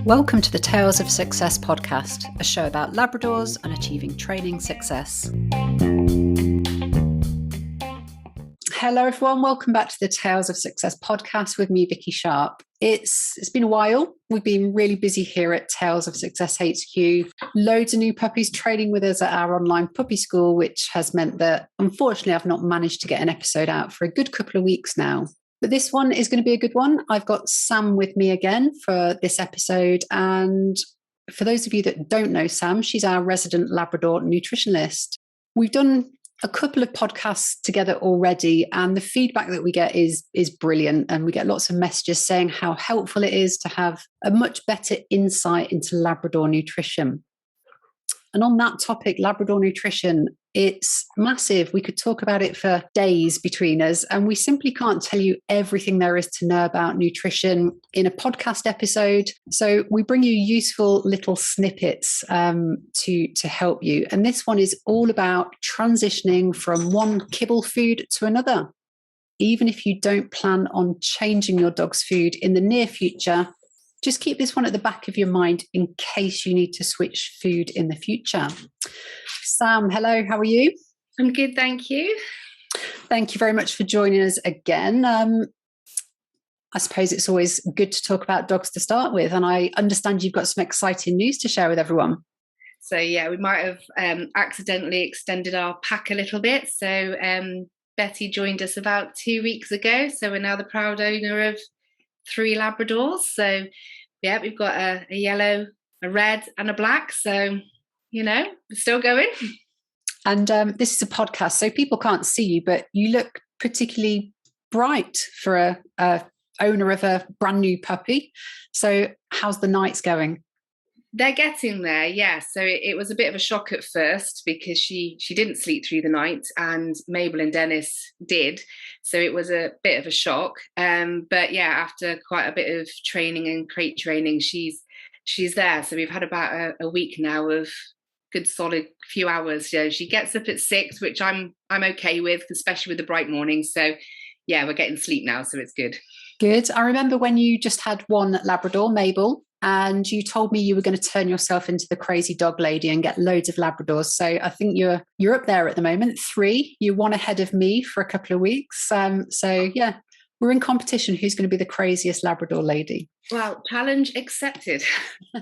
Welcome to the Tales of Success podcast, a show about Labradors and achieving training success. Hello everyone, welcome back to the Tales of Success podcast with me, Vikki Sharp. It's been a while. We've been really busy here at Tales of Success HQ. Loads of new puppies training with us at our online puppy school, which has meant that unfortunately I've not managed to get an episode out for a good couple of weeks now. But this one is going to be a good one. I've got Sam with me again for this episode. And for those of you that don't know Sam, she's our resident Labrador nutritionist. We've done a couple of podcasts together already, and the feedback that we get is brilliant. And we get lots of messages saying how helpful it is to have a much better insight into Labrador nutrition. And on that topic, Labrador nutrition, it's massive. We could talk about it for days between us, and we simply can't tell you everything there is to know about nutrition in a podcast episode. So we bring you useful little snippets to help you. And this one is all about transitioning from one kibble food to another. Even if you don't plan on changing your dog's food in the near future, just keep this one at the back of your mind in case you need to switch food in the future. Sam, hello, how are you? I'm good, thank you. Thank you very much for joining us again. I suppose it's always good to talk about dogs to start with, and I understand you've got some exciting news to share with everyone. So yeah, we might have accidentally extended our pack a little bit. So Betty joined us about 2 weeks ago. So we're now the proud owner of 3 Labradors. So yeah, we've got a yellow, a red and a black. So, you know, we're still going. And this is a podcast, so people can't see you, but you look particularly bright for a owner of a brand new puppy. So how's the nights going? They're getting there, yeah. So it was a bit of a shock at first because she didn't sleep through the night, and Mabel and Dennis did. So it was a bit of a shock. But yeah, after quite a bit of training and crate training, she's there. So we've had about a week now of good solid few hours. So she gets up at 6, which I'm okay with, especially with the bright mornings. So yeah, we're getting sleep now, so it's good. Good. I remember when you just had one Labrador, Mabel, and you told me you were going to turn yourself into the crazy dog lady and get loads of Labradors. So I think you're up there at the moment. 3, you're one ahead of me for a couple of weeks. So yeah, we're in competition. Who's going to be the craziest Labrador lady? Well, challenge accepted.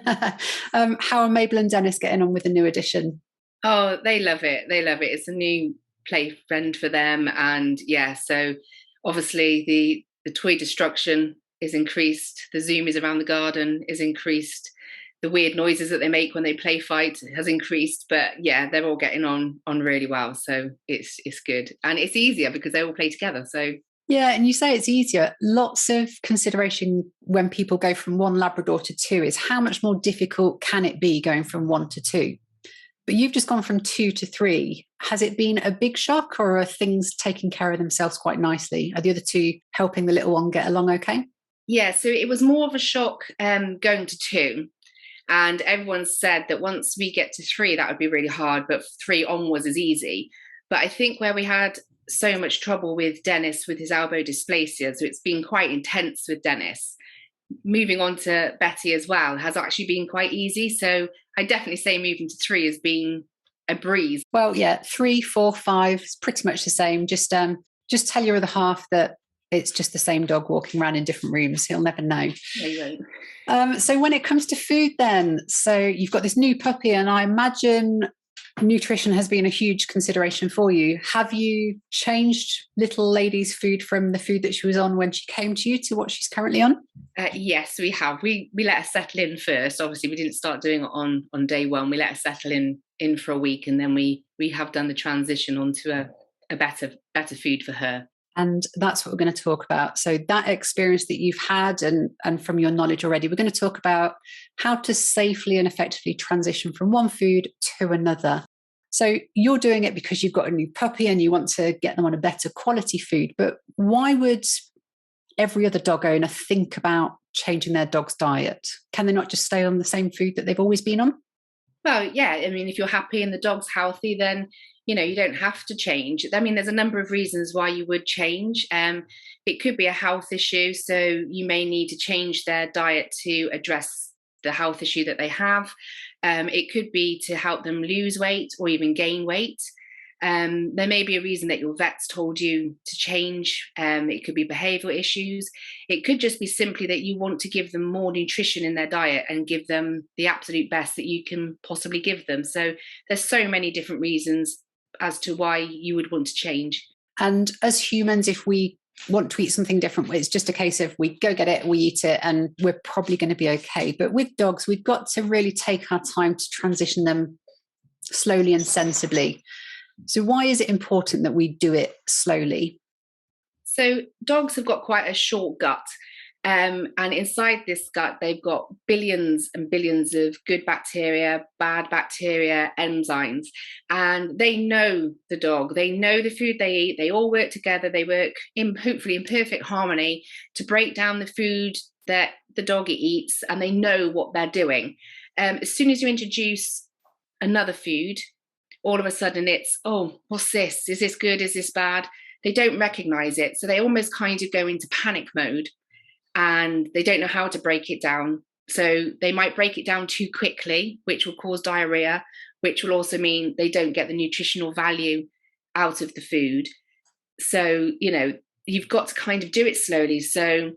How are Mabel and Dennis getting on with the new edition? Oh, they love it. They love it. It's a new play friend for them. And yeah, so obviously the toy destruction is increased. The zoomies around the garden is increased. The weird noises that they make when they play fight has increased. But yeah, they're all getting on really well. So it's good. And it's easier because they all play together. So yeah, and you say it's easier. Lots of consideration when people go from 1 Labrador to 2 is how much more difficult can it be going from 1 to 2? But you've just gone from 2 to 3. Has it been a big shock, or are things taking care of themselves quite nicely? Are the other 2 helping the little one get along okay? Yeah, so it was more of a shock going to 2. And everyone said that once we get to 3, that would be really hard, but 3 onwards is easy. But I think where we had so much trouble with Dennis with his elbow dysplasia, so it's been quite intense with Dennis. Moving on to Betty as well has actually been quite easy. So I definitely say moving to 3 has been a breeze. Well, yeah, 3, 4, 5 is pretty much the same. Just tell your other half that it's just the same dog walking around in different rooms. He'll never know. No, you won't. So when it comes to food then, so you've got this new puppy, and I imagine nutrition has been a huge consideration for you. Have you changed little lady's food from the food that she was on when she came to you to what she's currently on? Yes, we have. We let her settle in first. Obviously, we didn't start doing it on day 1. We let her settle in for a week, and then we have done the transition onto a better food for her. And that's what we're going to talk about. So that experience that you've had and from your knowledge already, we're going to talk about how to safely and effectively transition from one food to another. So you're doing it because you've got a new puppy and you want to get them on a better quality food. But why would every other dog owner think about changing their dog's diet? Can they not just stay on the same food that they've always been on? Well, yeah. I mean, if you're happy and the dog's healthy, then you don't have to change. I mean, there's a number of reasons why you would change. It could be a health issue. So you may need to change their diet to address the health issue that they have. It could be to help them lose weight or even gain weight. There may be a reason that your vet's told you to change. It could be behavioural issues. It could just be simply that you want to give them more nutrition in their diet and give them the absolute best that you can possibly give them. So there's so many different reasons as to why you would want to change. And as humans, if we want to eat something different, it's just a case of we go get it, we eat it, and we're probably going to be okay. But with dogs, we've got to really take our time to transition them slowly and sensibly. So why is it important that we do it slowly? So dogs have got quite a short gut. And inside this gut, they've got billions and billions of good bacteria, bad bacteria, enzymes. And they know the dog, they know the food they eat, they all work together, they work hopefully in perfect harmony to break down the food that the dog eats, and they know what they're doing. As soon as you introduce another food, all of a sudden it's, oh, what's this? Is this good? Is this bad? They don't recognize it. So they almost kind of go into panic mode and they don't know how to break it down. So they might break it down too quickly, which will cause diarrhea, which will also mean they don't get the nutritional value out of the food. So, you've got to kind of do it slowly. So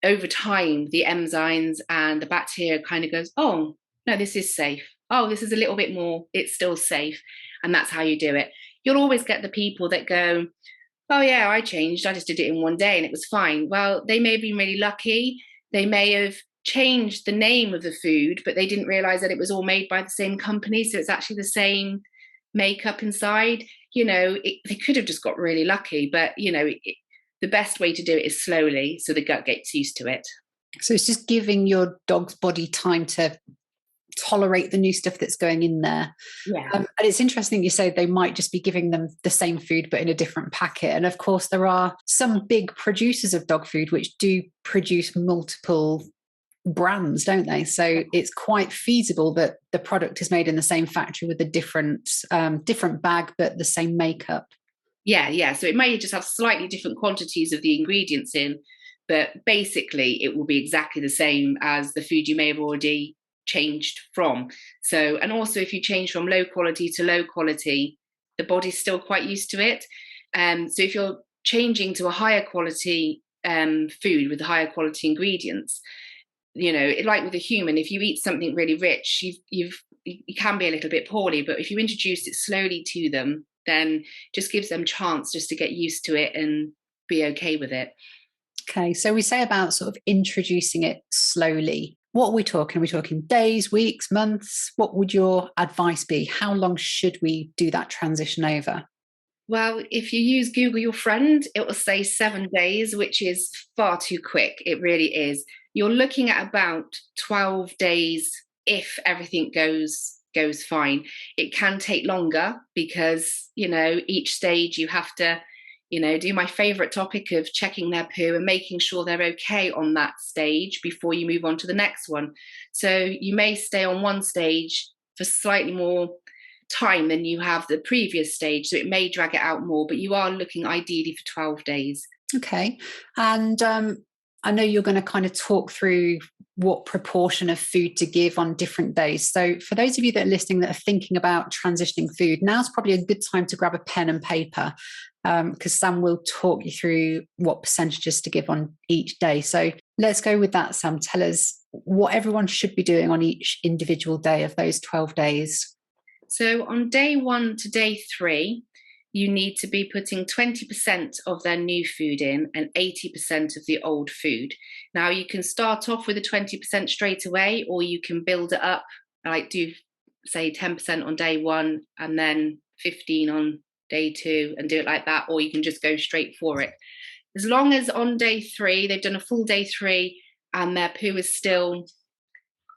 over time, the enzymes and the bacteria kind of goes, oh, no, this is safe. Oh, this is a little bit more, it's still safe. And that's how you do it. You'll always get the people that go, oh yeah, I changed, I just did it in one day and it was fine. Well, they may have been really lucky. They may have changed the name of the food, but they didn't realize that it was all made by the same company. So it's actually the same makeup inside. They could have just got really lucky, but the best way to do it is slowly so the gut gets used to it. So it's just giving your dog's body time to tolerate the new stuff that's going in there. Yeah. And it's interesting you say they might just be giving them the same food but in a different packet. And of course there are some big producers of dog food which do produce multiple brands, don't they? So it's quite feasible that the product is made in the same factory with a different bag but the same makeup. Yeah. So it may just have slightly different quantities of the ingredients in, but basically it will be exactly the same as the food you may have already changed from. So, and also if you change from low quality to low quality, the body's still quite used to it. So if you're changing to a higher quality food with higher quality ingredients, like with a human, if you eat something really rich, you can be a little bit poorly, but if you introduce it slowly to them, then just gives them chance just to get used to it and be okay with it. Okay, so we say about sort of introducing it slowly. What are we talking? Are we talking days, weeks, months? What would your advice be? How long should we do that transition over? Well, if you use Google Your Friend, it will say 7 days, which is far too quick. It really is. You're looking at about 12 days if everything goes fine. It can take longer because, each stage you have to do my favorite topic of checking their poo and making sure they're okay on that stage before you move on to the next one. So you may stay on one stage for slightly more time than you have the previous stage. So it may drag it out more, but you are looking ideally for 12 days. Okay. And I know you're going to kind of talk through what proportion of food to give on different days. So for those of you that are listening that are thinking about transitioning food, now's probably a good time to grab a pen and paper because Sam will talk you through what percentages to give on each day. So let's go with that, Sam. Tell us what everyone should be doing on each individual day of those 12 days. So on day 1 to day 3, you need to be putting 20% of their new food in and 80% of the old food. Now you can start off with a 20% straight away, or you can build it up, like do say 10% on day 1 and then 15 on day 2 and do it like that, or you can just go straight for it. As long as on day 3, they've done a full day 3 and their poo is still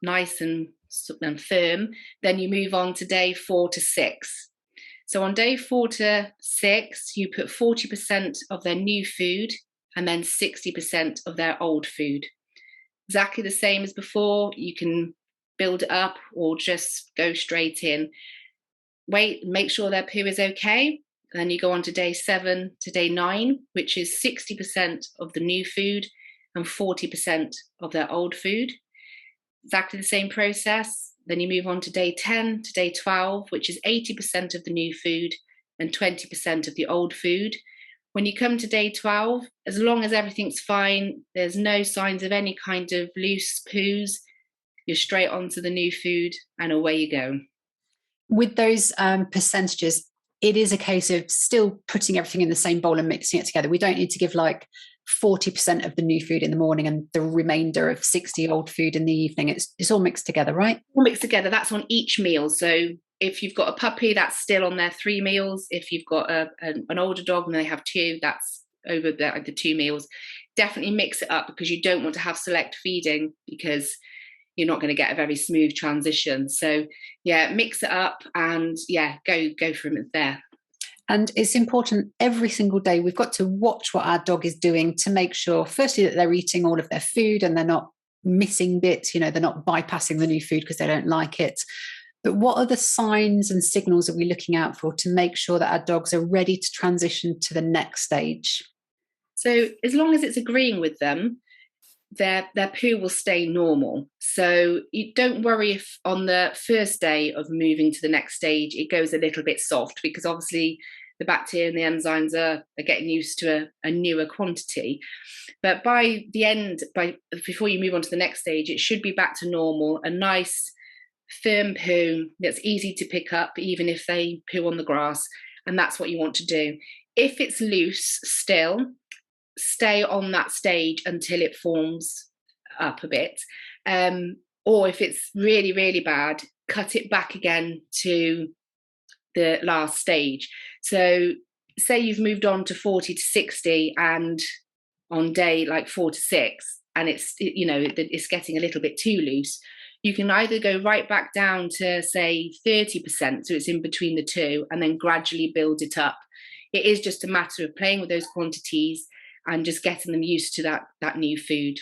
nice and firm, then you move on to day 4 to 6. So on day 4 to 6, you put 40% of their new food and then 60% of their old food. Exactly the same as before. You can build it up or just go straight in. Wait, make sure their poo is okay. Then you go on to day 7 to day 9, which is 60% of the new food and 40% of their old food. exactly the same process. Then you move on to day 10 to day 12, which is 80% of the new food and 20% of the old food. When you come to day 12, as long as everything's fine, there's no signs of any kind of loose poos, you're straight onto the new food and away you go. With those percentages, it is a case of still putting everything in the same bowl and mixing it together. We don't need to give like 40% of the new food in the morning and the remainder of 60 old food in the evening. It's all mixed together, right? All mixed together. That's on each meal. So if you've got a puppy, that's still on their 3 meals. If you've got an older dog and they have 2, that's over the 2 meals. Definitely mix it up, because you don't want to have select feeding, because you're not going to get a very smooth transition. So yeah, mix it up and go from it there. And it's important every single day. We've got to watch what our dog is doing to make sure, firstly, that they're eating all of their food and they're not missing bits, they're not bypassing the new food because they don't like it. But what are the signs and signals are we looking out for to make sure that our dogs are ready to transition to the next stage? So as long as it's agreeing with them, their poo will stay normal. So you don't worry if on the first day of moving to the next stage it goes a little bit soft, because obviously the bacteria and the enzymes are getting used to a newer quantity. But by the end, before you move on to the next stage, it should be back to normal, a nice firm poo that's easy to pick up even if they poo on the grass, and that's what you want to do. If it's loose still, stay on that stage until it forms up a bit, or if it's really, really bad, cut it back again to the last stage. So say you've moved on to 40 to 60 and on day like 4 to 6 and it's getting a little bit too loose, you can either go right back down to say 30%, so it's in between the two, and then gradually build it up. It is just a matter of playing with those quantities and just getting them used to that new food.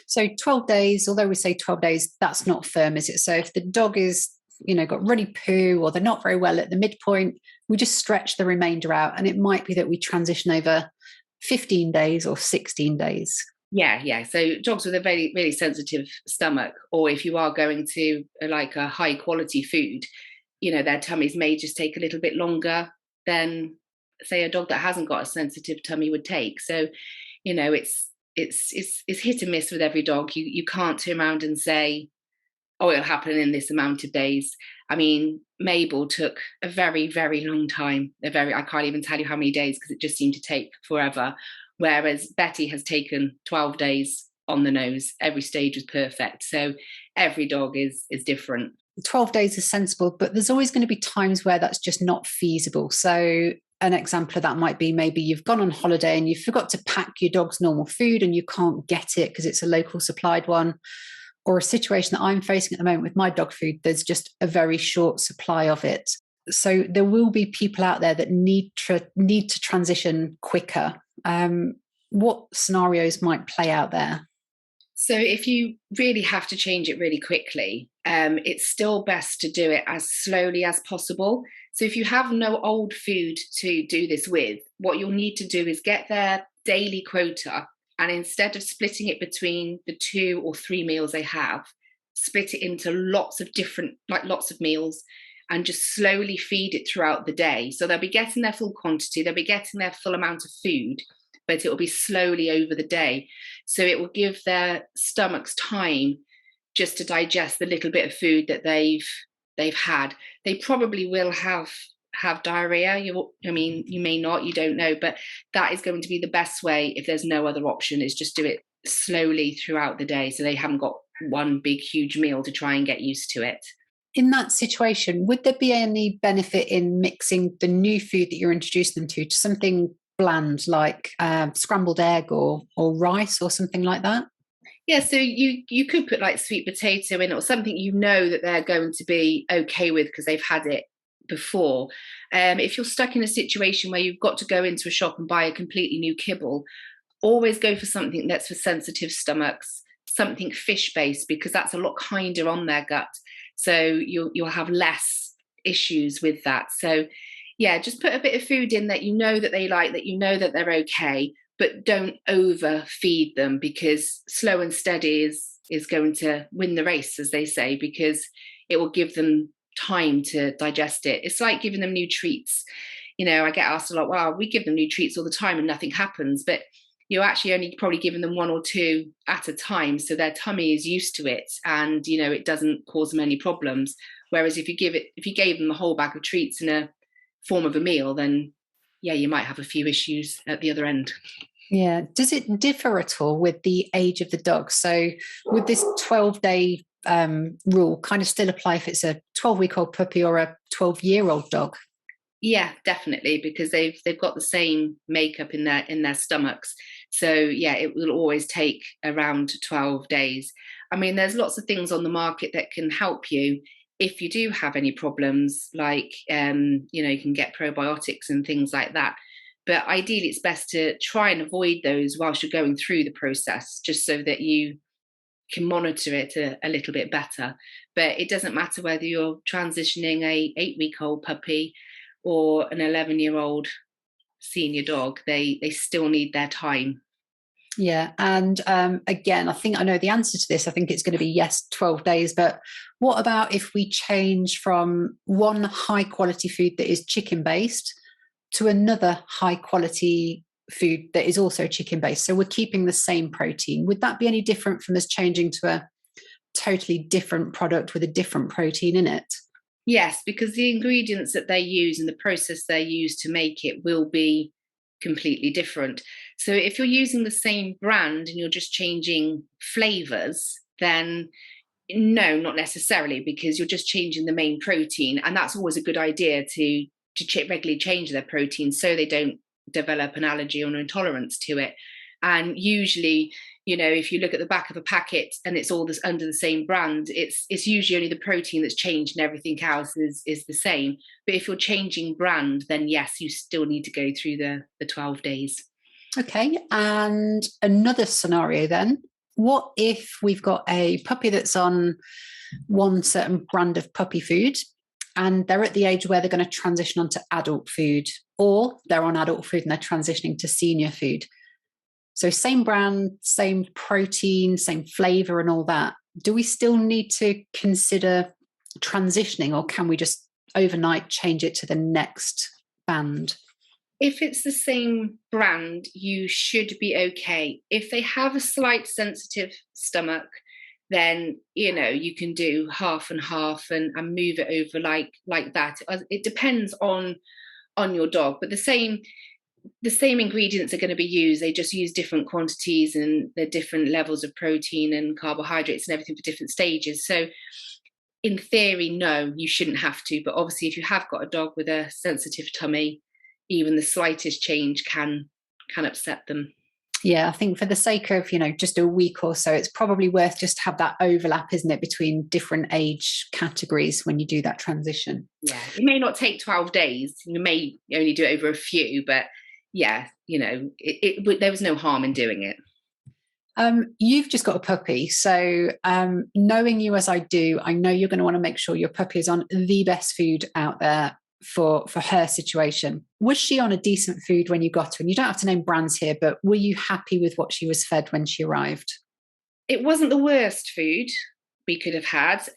So 12 days, although we say 12 days, that's not firm, is it? So if the dog is, got runny poo, or they're not very well at the midpoint, we just stretch the remainder out. And it might be that we transition over 15 days or 16 days. Yeah. So dogs with a very, really sensitive stomach, or if you are going to like a high quality food, their tummies may just take a little bit longer than say a dog that hasn't got a sensitive tummy would take. So, it's hit and miss with every dog. You can't turn around and say, oh, it'll happen in this amount of days. I mean, Mabel took a very, very long time. I can't even tell you how many days, because it just seemed to take forever. Whereas Betty has taken 12 days on the nose. Every stage was perfect. So every dog is different. 12 days is sensible, but there's always going to be times where that's just not feasible. So an example of that might be maybe you've gone on holiday and you forgot to pack your dog's normal food and you can't get it because it's a local supplied one, or a situation that I'm facing at the moment with my dog food, there's just a very short supply of it. So there will be people out there that need to transition quicker. What scenarios might play out there? So if you really have to change it really quickly, it's still best to do it as slowly as possible. So if you have no old food to do this with, what you'll need to do is get their daily quota, and instead of splitting it between the 2 or 3 meals they have, split it into lots of meals, and just slowly feed it throughout the day. So they'll be getting their full quantity, they'll be getting their full amount of food, but it will be slowly over the day. So it will give their stomachs time just to digest the little bit of food that they've had. They probably will have diarrhea. You may not, you don't know, but that is going to be the best way if there's no other option, is just do it slowly throughout the day so they haven't got one big huge meal to try and get used to it. In that situation, would there be any benefit in mixing the new food that you're introducing them to something bland like scrambled egg or rice or something like that? Yeah, so you could put like sweet potato in, or something that they're going to be okay with because they've had it before. If you're stuck in a situation where you've got to go into a shop and buy a completely new kibble, always go for something that's for sensitive stomachs, something fish-based, because that's a lot kinder on their gut. So you'll have less issues with that. So yeah, just put a bit of food in that that they like, that that they're okay, but don't overfeed them, because slow and steady is going to win the race, as they say, because it will give them time to digest it. It's like giving them new treats. I get asked a lot, well, we give them new treats all the time and nothing happens, but you're actually only probably giving them one or two at a time, so their tummy is used to it, and it doesn't cause them any problems. Whereas if you gave them the whole bag of treats in a form of a meal, then yeah, you might have a few issues at the other end. Yeah. Does it differ at all with the age of the dog? So would this 12-day rule kind of still apply if it's a 12-week-old puppy or a 12-year-old dog? Yeah, definitely, because they've got the same makeup in their stomachs. So yeah, it will always take around 12 days. I mean, there's lots of things on the market that can help you if you do have any problems, like you can get probiotics and things like that. But ideally, it's best to try and avoid those whilst you're going through the process, just so that you can monitor it a little bit better. But it doesn't matter whether you're transitioning a 8-week-old puppy or an 11-year-old senior dog, they still need their time. Yeah. And again, I think I know the answer to this. I think it's going to be yes, 12 days. But what about if we change from one high quality food that is chicken based to another high quality food that is also chicken based? So we're keeping the same protein. Would that be any different from us changing to a totally different product with a different protein in it? Yes, because the ingredients that they use and the process they use to make it will be completely different. So if you're using the same brand and you're just changing flavors, then no, not necessarily, because you're just changing the main protein. And that's always a good idea to regularly change their protein so they don't develop an allergy or an intolerance to it. And usually, if you look at the back of a packet and it's all this under the same brand, it's usually only the protein that's changed and everything else is the same. But if you're changing brand, then yes, you still need to go through the 12 days. Okay. And another scenario then, what if we've got a puppy that's on one certain brand of puppy food and they're at the age where they're going to transition onto adult food, or they're on adult food and they're transitioning to senior food? So same brand, same protein, same flavor and all that. Do we still need to consider transitioning, or can we just overnight change it to the next band? If it's the same brand, you should be okay. If they have a slight sensitive stomach, then you can do half and half and move it over like that. It depends on your dog, but the same ingredients are going to be used. They just use different quantities and the different levels of protein and carbohydrates and everything for different stages. So in theory, no, you shouldn't have to. But obviously, if you have got a dog with a sensitive tummy, even the slightest change can upset them. Yeah, I think for the sake of, just a week or so, it's probably worth just to have that overlap, isn't it, between different age categories when you do that transition. Yeah, it may not take 12 days. You may only do it over a few, but yeah, there was no harm in doing it. You've just got a puppy. So knowing you as I do, I know you're going to want to make sure your puppy is on the best food out there for her situation. Was she on a decent food when you got her? And you don't have to name brands here, but were you happy with what she was fed when she arrived? It wasn't the worst food we could have had.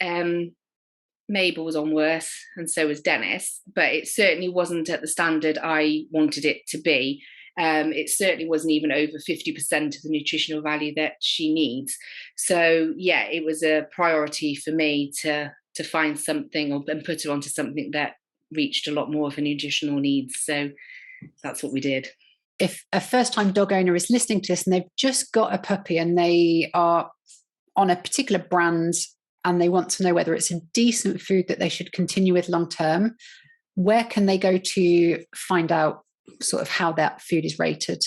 Mabel was on worse, and so was Dennis, but it certainly wasn't at the standard I wanted it to be. It certainly wasn't even over 50% of the nutritional value that she needs. So yeah, it was a priority for me to find something and put her onto something that reached a lot more of her nutritional needs. So that's what we did. If a first-time dog owner is listening to this and they've just got a puppy and they are on a particular brand and they want to know whether it's a decent food that they should continue with long-term, where can they go to find out sort of how that food is rated?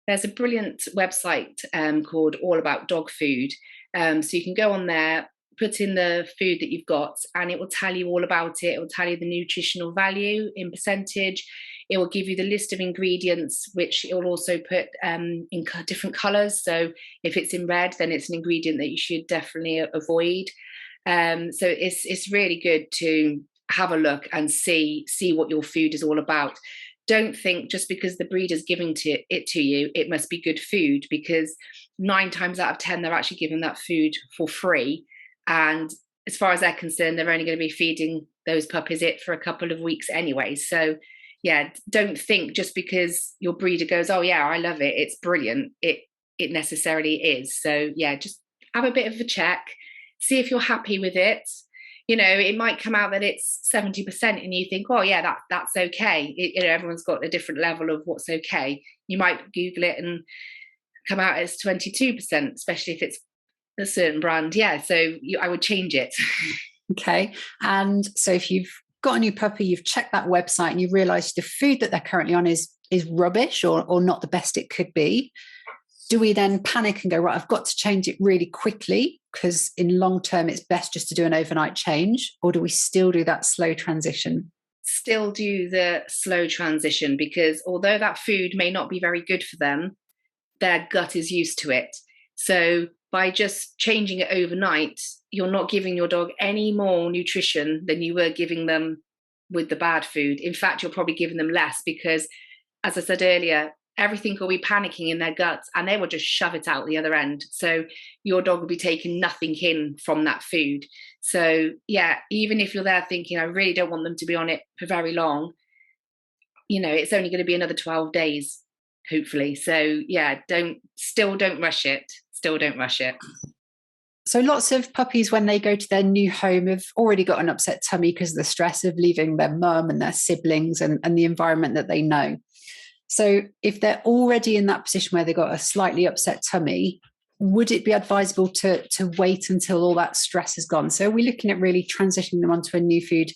There's a brilliant website called All About Dog Food. So you can go on there, put in the food that you've got, and it will tell you all about it. It will tell you the nutritional value in percentage. It will give you the list of ingredients, which it will also put in different colours. So if it's in red, then it's an ingredient that you should definitely avoid. So it's really good to have a look and see what your food is all about. don't think just because the breeder's giving it to you, it must be good food, because 9 times out of 10, they're actually giving that food for free. And as far as they're concerned, they're only going to be feeding those puppies it for a couple of weeks anyway. So yeah, don't think just because your breeder goes, oh yeah, I love it, it's brilliant, it necessarily is. So yeah, just have a bit of a check, see if you're happy with it. You know, it might come out that it's 70% and you think, oh yeah, that's okay. You know, everyone's got a different level of what's okay. You might Google it and come out as 22%, especially if it's a certain brand. Yeah, so I would change it. Okay. And so if you've got a new puppy, you've checked that website and you realise the food that they're currently on is rubbish or not the best it could be, do we then panic and go, right, I've got to change it really quickly because in long term it's best just to do an overnight change? Or do we still do that slow transition? Still do the slow transition, because although that food may not be very good for them, their gut is used to it. So by just changing it overnight, you're not giving your dog any more nutrition than you were giving them with the bad food. In fact, you're probably giving them less, because, as I said earlier, everything will be panicking in their guts and they will just shove it out the other end. So your dog will be taking nothing in from that food. So yeah, even if you're there thinking, I really don't want them to be on it for very long, you know, it's only going to be another 12 days, hopefully. So yeah, don't rush it. Still don't rush it. So lots of puppies, when they go to their new home, have already got an upset tummy because of the stress of leaving their mum and their siblings and the environment that they know. So if they're already in that position where they've got a slightly upset tummy, would it be advisable to wait until all that stress has gone? So are we looking at really transitioning them onto a new food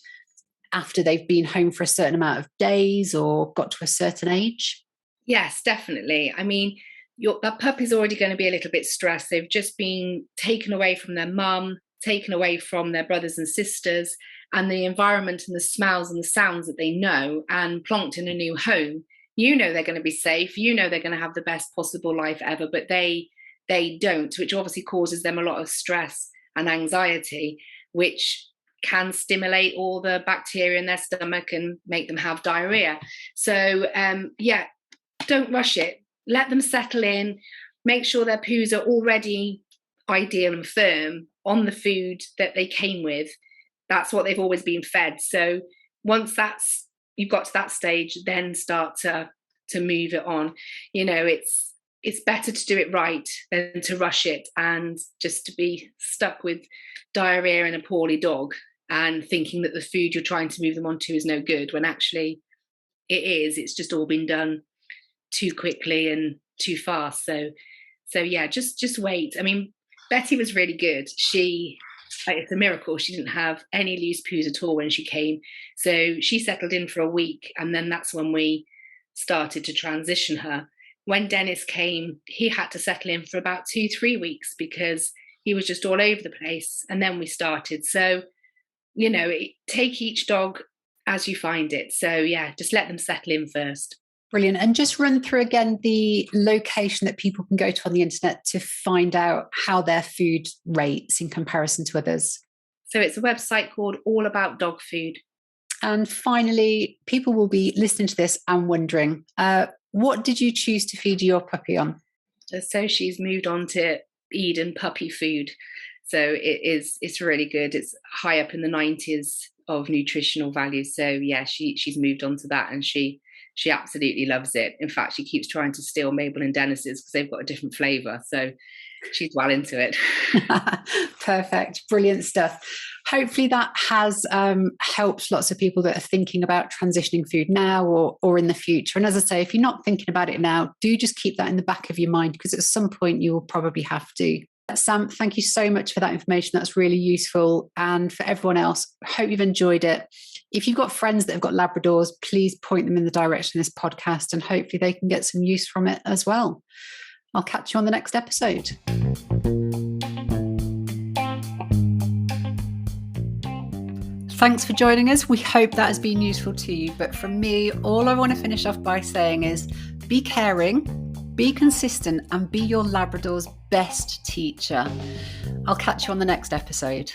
after they've been home for a certain amount of days or got to a certain age? Yes, definitely. I mean, that puppy's already going to be a little bit stressed. They've just been taken away from their mum, taken away from their brothers and sisters, and the environment and the smells and the sounds that they know, and plonked in a new home. You know they're going to be safe. You know they're going to have the best possible life ever, but they don't, which obviously causes them a lot of stress and anxiety, which can stimulate all the bacteria in their stomach and make them have diarrhea. So yeah, don't rush it. Let them settle in. Make sure their poos are already ideal and firm on the food that they came with. That's what they've always been fed. So once you've got to that stage, then start to move it on. You know, it's better to do it right than to rush it and just to be stuck with diarrhea and a poorly dog and thinking that the food you're trying to move them onto is no good, when actually it is. It's just all been done too quickly and too fast. So yeah, just wait. I mean, Betty was really good. It's a miracle she didn't have any loose poos at all when she came. So she settled in for a week, and then that's when we started to transition her. When Dennis came, he had to settle in for about 2-3 weeks because he was just all over the place, and then we started. So, you know, take each dog as you find it. So yeah, just let them settle in first. Brilliant. And just run through again the location that people can go to on the internet to find out how their food rates in comparison to others. So it's a website called All About Dog Food. And finally, people will be listening to this and wondering, what did you choose to feed your puppy on? So she's moved on to Eden puppy food. So it's really good. It's high up in the 90s of nutritional value. So yeah, she's moved on to that, and she absolutely loves it. In fact, she keeps trying to steal Mabel and Dennis's because they've got a different flavour. So she's well into it. Perfect. Brilliant stuff. Hopefully that has helped lots of people that are thinking about transitioning food now or in the future. And as I say, if you're not thinking about it now, do just keep that in the back of your mind, because at some point you will probably have to. Sam, thank you so much for that information. That's really useful. And for everyone else, hope you've enjoyed it. If you've got friends that have got Labradors, please point them in the direction of this podcast, and hopefully they can get some use from it as well. I'll catch you on the next episode. Thanks for joining us. We hope that has been useful to you. But from me, all I want to finish off by saying is be caring, be consistent, and be your Labrador's best teacher. I'll catch you on the next episode.